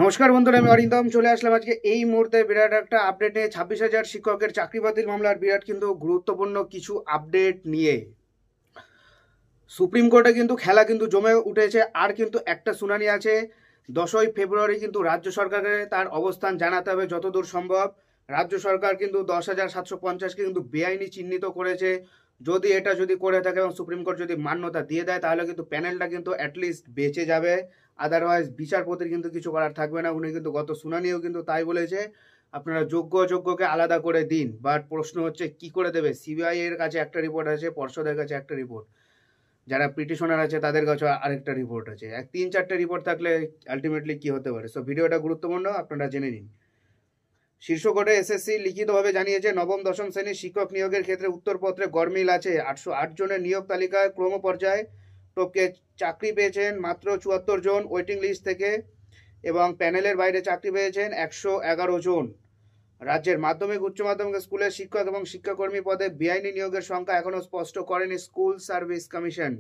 নমস্কার বন্ধুরা, আমি অরিন্দম চলে আসলাম আজকে এই মুহূর্তে বিরাট একটা আপডেট নিয়ে। 26,000 শিক্ষকের চাকরি বাতিল মামলার বিরাট কিন্তু গুরুত্বপূর্ণ কিছু আপডেট নিয়ে সুপ্রিম কোর্টে কিন্তু খেলা কিন্তু জমে উঠেছে। আর কিন্তু একটা শুনানি আছে 10ই ফেব্রুয়ারি। কিন্তু রাজ্য সরকারকে তার অবস্থান জানাতে হবে যতদূর সম্ভব। রাজ্য সরকার কিন্তু 10,750কে কিন্তু বেআইনি চিহ্নিত করেছে। যদি করে থাকে এবং সুপ্রিম কোর্ট যদি মান্যতা দিয়ে দেয় তাহলে কিন্তু প্যানেলটা কিন্তু অ্যাটলিস্ট বেঁচে যাবে। আদারওয়াইজ বিচারপতির কিন্তু কিছু করার থাকবে না। উনি কিন্তু গত শুনানিও কিন্তু তাই বলেছে, আপনারা যোগ্য অযোগ্যকে আলাদা করে দিন। বাট প্রশ্ন হচ্ছে কি করে দেবে? সিবিআই এর কাছে একটা রিপোর্ট আছে, পর্ষদের কাছে একটা রিপোর্ট, যারা পিটিশনার আছে তাদের কাছে আরেকটা রিপোর্ট আছে। 3-4টে রিপোর্ট থাকলে আলটিমেটলি কি হতে পারে? সো ভিডিওটা গুরুত্বপূর্ণ, আপনারা জেনে নিন। শীর্ষ কোর্টে এসএসসি লিখিতভাবে জানিয়েছে নবম দশম শ্রেণীর শিক্ষক নিয়োগের ক্ষেত্রে উত্তরপত্রে গরমিল আছে। 808 জনের নিয়োগ তালিকায় ক্রম পর্যায়ে টপকে চাকরি পেয়েছেন মাত্র 74 জন ওয়েটিং লিস্ট থেকে, এবং প্যানেলের বাইরে চাকরি পেয়েছেন 111 জন। রাজ্যের মাধ্যমিক উচ্চ মাধ্যমিক স্কুলের শিক্ষক এবং শিক্ষাকর্মী পদে বেআইনি নিয়োগের সংখ্যা এখনও স্পষ্ট করেনি স্কুল সার্ভিস কমিশন।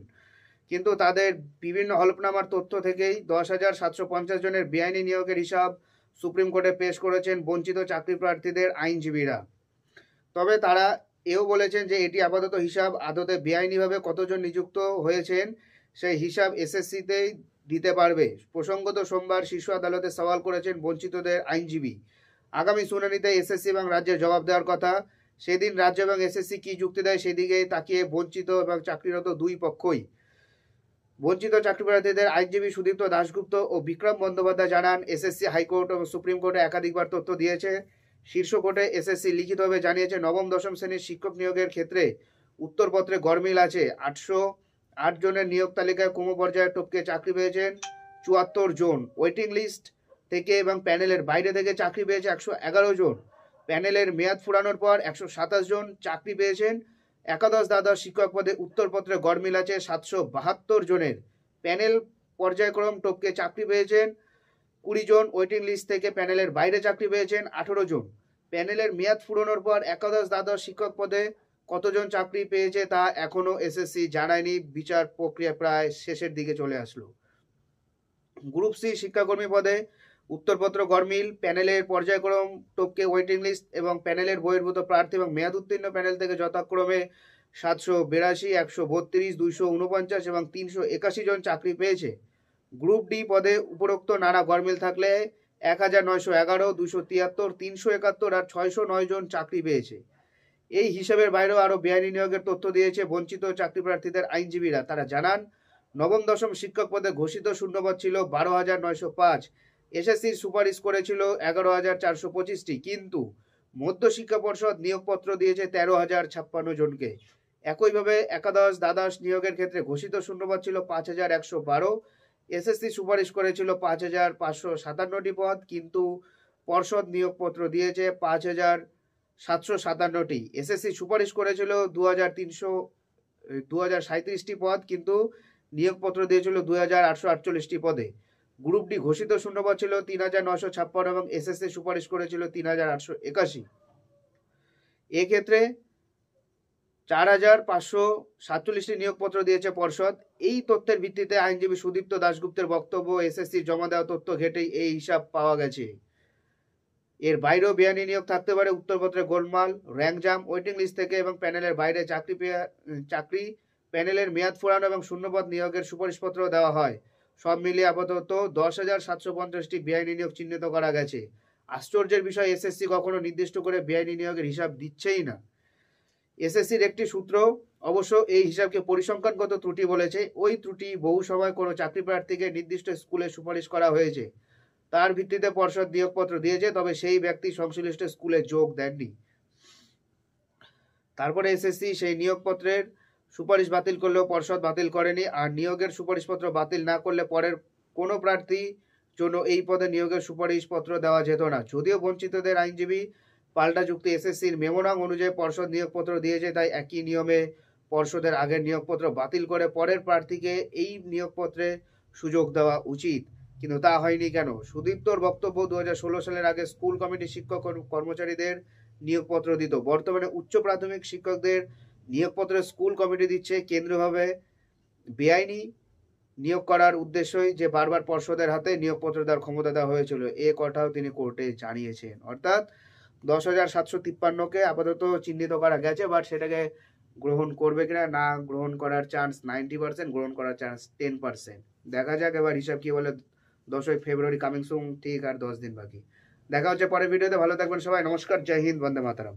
কিন্তু তাদের বিভিন্ন হলফনামার তথ্য থেকেই 10,750 জনের বেআইনি নিয়োগের হিসাব সুপ্রিম কোর্টে পেশ করেছেন বঞ্চিত চাকরি প্রার্থীদের আইনজীবীরা। তবে তারা এও বলেছেন যে এটি আপাতত হিসাব, আদতে বেআইনিভাবে কতজন নিযুক্ত হয়েছেন সেই হিসাব এসএসসিতেই দিতে পারবে। প্রসঙ্গত সোমবার শীর্ষ আদালতে সওয়াল করেছেন বঞ্চিতদের আইনজীবী। আগামী শুনানিতে এসএসসি এবং রাজ্যের জবাব দেওয়ার কথা। সেদিন রাজ্য এবং এসএসসি কি যুক্তি দেয় সেদিকেই তাকিয়ে বঞ্চিত এবং চাকরিরত দুই পক্ষই। বঞ্চিত চাকরিপ্রার্থীদের আইনজীবী সুদীপ্ত দাশগুপ্ত ও বিক্রম বন্দ্যোপাধ্যায় জানান, এসএসসি হাইকোর্ট ও সুপ্রিম কোর্টে একাধিকবার তথ্য দিয়েছে। শীর্ষ কোর্টে এসএসসি লিখিতভাবে জানিয়েছে নবম দশম শ্রেণীর শিক্ষক নিয়োগের ক্ষেত্রে উত্তরপত্রে গরমিল আছে। 808 জনের নিয়োগ তালিকায় ক্রম পর্যায়ে টপকে চাকরি পেয়েছেন 74 জন ওয়েটিং লিস্ট থেকে, এবং প্যানেলের বাইরে থেকে চাকরি পেয়েছে 111 জন। প্যানেলের মেয়াদ ফুরানোর পর 127 জন চাকরি পেয়েছেন। একাদশ দ্বাদশ শিক্ষক পদে উত্তরপত্রে গরমিল আছে 772 জনের। প্যানেল পর্যায়ক্রম টপকে চাকরি পেয়েছেন 20 জন, ওয়েটিং লিস্ট থেকে প্যানেলের বাইরে চাকরি পেয়েছেন 18 জন। প্যানেলের মেয়াদ ফুরানোর পর একাদশ দ্বাদশ শিক্ষক পদে কতজন চাকরি পেয়েছে তা এখনো এসএসসি জানায়নি। বিচার প্রক্রিয়া প্রায় শেষের দিকে চলে আসলো। গ্রুপ সি শিক্ষাকর্মী পদে উত্তরপত্র গরমিল, প্যানেলের পর্যায়ক্রম টপকে ওয়েটিং লিস্ট এবং প্যানেলের বহির্ভূত প্রার্থী এবং মেয়াদ উত্তীর্ণ প্যানেল থেকে যথাক্রমে 782, 132, 249 এবং 381 জন চাকরি পেয়েছে। গ্রুপ ডি পদে উপরোক্ত নানা গরমিল থাকলে 1911, 273, 371 আর 609 জন চাকরি পেয়েছে। এই হিসাবের বাইরেও আরও বেআইনি নিয়োগের তথ্য দিয়েছে বঞ্চিত চাকরি প্রার্থীদের আইনজীবীরা। তারা জানান, নবম দশম শিক্ষক পদে ঘোষিত শূন্যপদ ছিল 12,905। এসএসসির সুপারিশ করেছিল 11,425টি, কিন্তু মধ্যশিক্ষা পর্ষদ নিয়োগপত্র দিয়েছে 13,056 জনকে। একইভাবে একাদশ দ্বাদশ নিয়োগের ক্ষেত্রে ঘোষিত শূন্যপদ ছিল 5,112। এসএসসি সুপারিশ করেছিল 5,557টি পদ, কিন্তু পর্ষদ নিয়োগপত্র দিয়েছে 5,757টি। এসএসসি সুপারিশ করেছিল 2,337টি পদ, কিন্তু নিয়োগপত্র দিয়েছিল 2,848টি পদে। গ্রুপ ডি ঘোষিত শূন্যপদ ছিল 3,956 এবং এসএসসি সুপারিশ করেছিল 3,881। এক্ষেত্রে 4,547টি নিয়োগপত্র দিয়েছে পর্ষদ। এই তথ্যের ভিত্তিতে আইনজীবী সুদীপ্ত দাশগুপ্তের বক্তব্য, এসএসসির জমা দেওয়া তথ্য ঘেটেই এই হিসাব পাওয়া গেছে। এর বাইরেও বেআইনি নিয়োগ থাকতে পারে। উত্তরপত্রে গোলমাল, র্যাঙ্কজাম, ওয়েটিং লিস্ট থেকে এবং প্যানেলের বাইরে চাকরি, প্যানেলের মেয়াদ ফুরানো এবং শূন্যপদ নিয়োগের সুপারিশপত্র দেওয়া হয়। সব মিলিয়ে আপাতত 10,750টি বেআইনি নিয়োগ চিহ্নিত করা গেছে। আশ্চর্যের বিষয়, এসএসসি কখনো নির্দিষ্ট করে বেআইনি নিয়োগের হিসাব দিচ্ছেই না। এসএসসির একটি সূত্র অবশ্য এই হিসাবকে পরিসংখ্যানগত ত্রুটি বলেছে। ওই ত্রুটি বহু সময় কোনো চাকরি প্রার্থীকে নির্দিষ্ট স্কুলে সুপারিশ করা হয়েছে, তার ভিত্তিতে পর্ষদ নিয়োগপত্র দিয়েছে, তবে সেই ব্যক্তি সংশ্লিষ্ট স্কুলে যোগ দেননি। তারপরে এসএসসি সেই নিয়োগপত্রের সুপারিশ বাতিল করলেও পর্ষদ বাতিল করেনি। আর নিয়োগের সুপারিশপত্র বাতিল না করলে পরের কোনো প্রার্থীর জন্য এই পদে নিয়োগের সুপারিশপত্র দেওয়া যেত না। যদিও বঞ্চিতদের আইনজীবী পাল্টা যুক্তি, এসএসসির মেমোরাং অনুযায়ী পর্ষদ নিয়োগপত্র দিয়েছে, তাই একই নিয়মে পর্ষদের আগের নিয়োগপত্র বাতিল করে পরের প্রার্থীকে এই নিয়োগপত্রে সুযোগ দেওয়া উচিত, কিন্তু তা হয়নি কেন? সুদীপ্তর বক্তব্য, 2016 সালের আগে স্কুল কমিটি শিক্ষক কর্মচারীদের নিয়োগপত্র দিত। বর্তমানে উচ্চ প্রাথমিক শিক্ষকদের নিয়োগপত্র স্কুল কমিটি দিচ্ছে। কেন্দ্রীয়ভাবে বেআইনি নিয়োগ করার উদ্দেশ্যই যে বারবার পর্ষদের হাতে নিয়োগপত্র দেওয়ার ক্ষমতা দেওয়া হয়েছিল, এ কথাও তিনি কোর্টে জানিয়েছেন। অর্থাৎ 10,753কে আপাতত চিহ্নিত করা গেছে, বাট সেটাকে গ্রহণ করবে কিনা, না গ্রহণ করার চান্স 90%, গ্রহণ করার চান্স 10%। দেখা যাক এবার হিসাব কি বলে। 10ই ফেব্রুয়ারি কামিং সুন, ঠিক আর 10 দিন বাকি। দেখা হচ্ছে পরের ভিডিওতে। ভালো থাকবেন সবাই, নমস্কার, জয় হিন্দ, বন্দে মাতরম।